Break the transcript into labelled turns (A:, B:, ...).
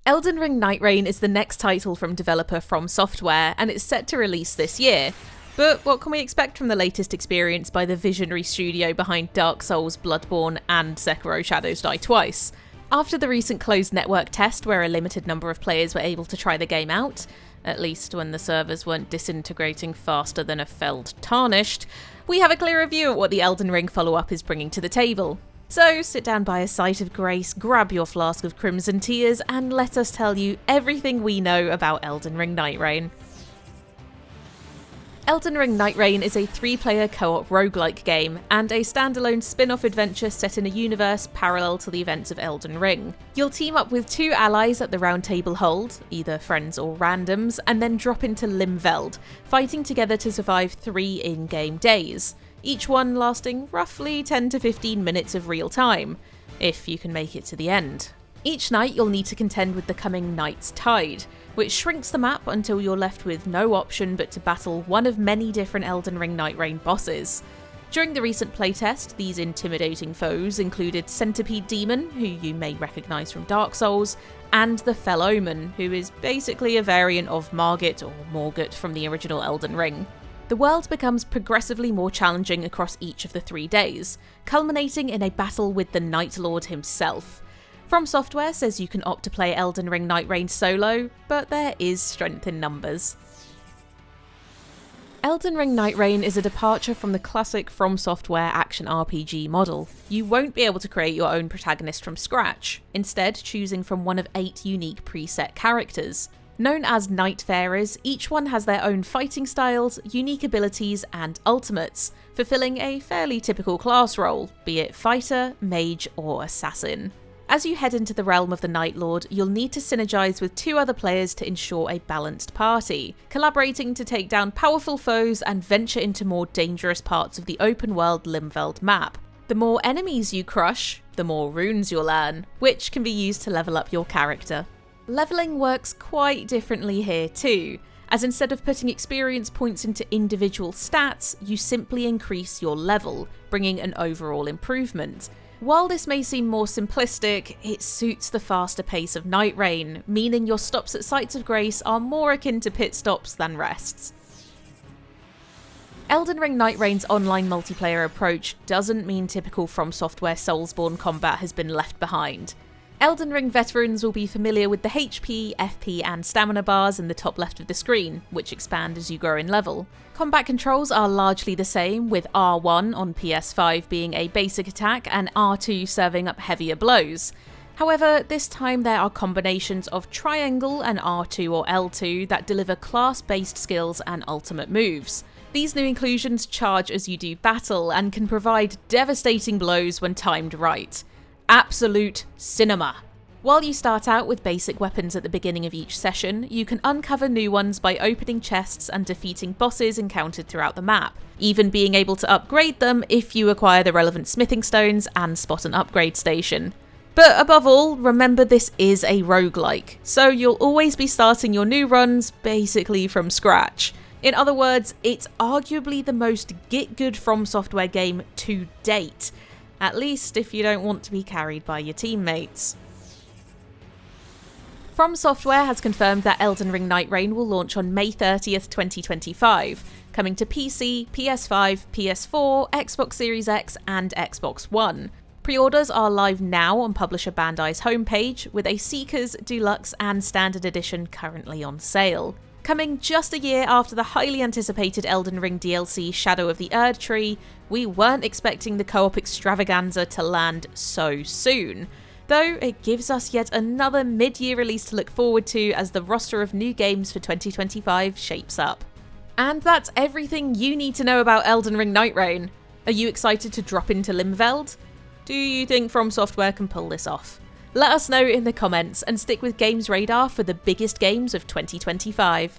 A: Elden Ring Nightreign is the next title from developer From Software, and it's set to release this year. But what can we expect from the latest experience by the visionary studio behind Dark Souls, Bloodborne, and Sekiro Shadows Die Twice? After the recent closed network test where a limited number of players were able to try the game out, at least when the servers weren't disintegrating faster than a felled Tarnished, we have a clearer view at what the Elden Ring follow-up is bringing to the table. So sit down by a site of grace, grab your flask of crimson tears, and let us tell you everything we know about Elden Ring Nightreign. Elden Ring Nightreign is a 3-player co-op roguelike game, and a standalone spin-off adventure set in a universe parallel to the events of Elden Ring. You'll team up with 2 allies at the Round Table Hold, either friends or randoms, and then drop into Limveld, fighting together to survive 3 in-game days, each one lasting roughly 10 to 15 minutes of real time, if you can make it to the end. Each night you'll need to contend with the coming Night's Tide, which shrinks the map until you're left with no option but to battle one of many different Elden Ring Nightreign bosses. During the recent playtest, these intimidating foes included Centipede Demon, who you may recognise from Dark Souls, and the Fell Omen, who is basically a variant of Margit or Morgott from the original Elden Ring. The world becomes progressively more challenging across each of the 3 days, culminating in a battle with the Night Lord himself. From Software says you can opt to play Elden Ring Nightreign solo, but there is strength in numbers. Elden Ring Nightreign is a departure from the classic From Software action RPG model. You won't be able to create your own protagonist from scratch, instead choosing from one of 8 unique preset characters. Known as Nightfarers, each one has their own fighting styles, unique abilities, and ultimates, fulfilling a fairly typical class role, be it fighter, mage, or assassin. As you head into the realm of the Night Lord, you'll need to synergize with 2 other players to ensure a balanced party, collaborating to take down powerful foes and venture into more dangerous parts of the open-world Limveld map. The more enemies you crush, the more runes you'll earn, which can be used to level up your character. Leveling works quite differently here too, as instead of putting experience points into individual stats, you simply increase your level, bringing an overall improvement. While this may seem more simplistic, it suits the faster pace of Nightreign, meaning your stops at Sites of Grace are more akin to pit stops than rests. Elden Ring Nightreign's online multiplayer approach doesn't mean typical From Software Soulsborne combat has been left behind. Elden Ring veterans will be familiar with the HP, FP and stamina bars in the top left of the screen, which expand as you grow in level. Combat controls are largely the same, with R1 on PS5 being a basic attack and R2 serving up heavier blows. However, this time there are combinations of triangle and R2 or L2 that deliver class-based skills and ultimate moves. These new inclusions charge as you do battle and can provide devastating blows when timed right. Absolute cinema. While you start out with basic weapons at the beginning of each session, you can uncover new ones by opening chests and defeating bosses encountered throughout the map, even being able to upgrade them if you acquire the relevant smithing stones and spot an upgrade station. But above all, remember this is a roguelike, so you'll always be starting your new runs basically from scratch. In other words, it's arguably the most get good From Software game to date. At least if you don't want to be carried by your teammates. From Software has confirmed that Elden Ring Nightreign will launch on May 30th, 2025, coming to PC, PS5, PS4, Xbox Series X and Xbox One. Pre-orders are live now on publisher Bandai's homepage, with a Seekers, Deluxe and Standard Edition currently on sale. Coming just a year after the highly anticipated Elden Ring DLC Shadow of the Erd Tree, we weren't expecting the co-op extravaganza to land so soon, though it gives us yet another mid-year release to look forward to as the roster of new games for 2025 shapes up. And that's everything you need to know about Elden Ring Nightreign. Are you excited to drop into Limveld? Do you think From Software can pull this off? Let us know in the comments and stick with GamesRadar for the biggest games of 2025.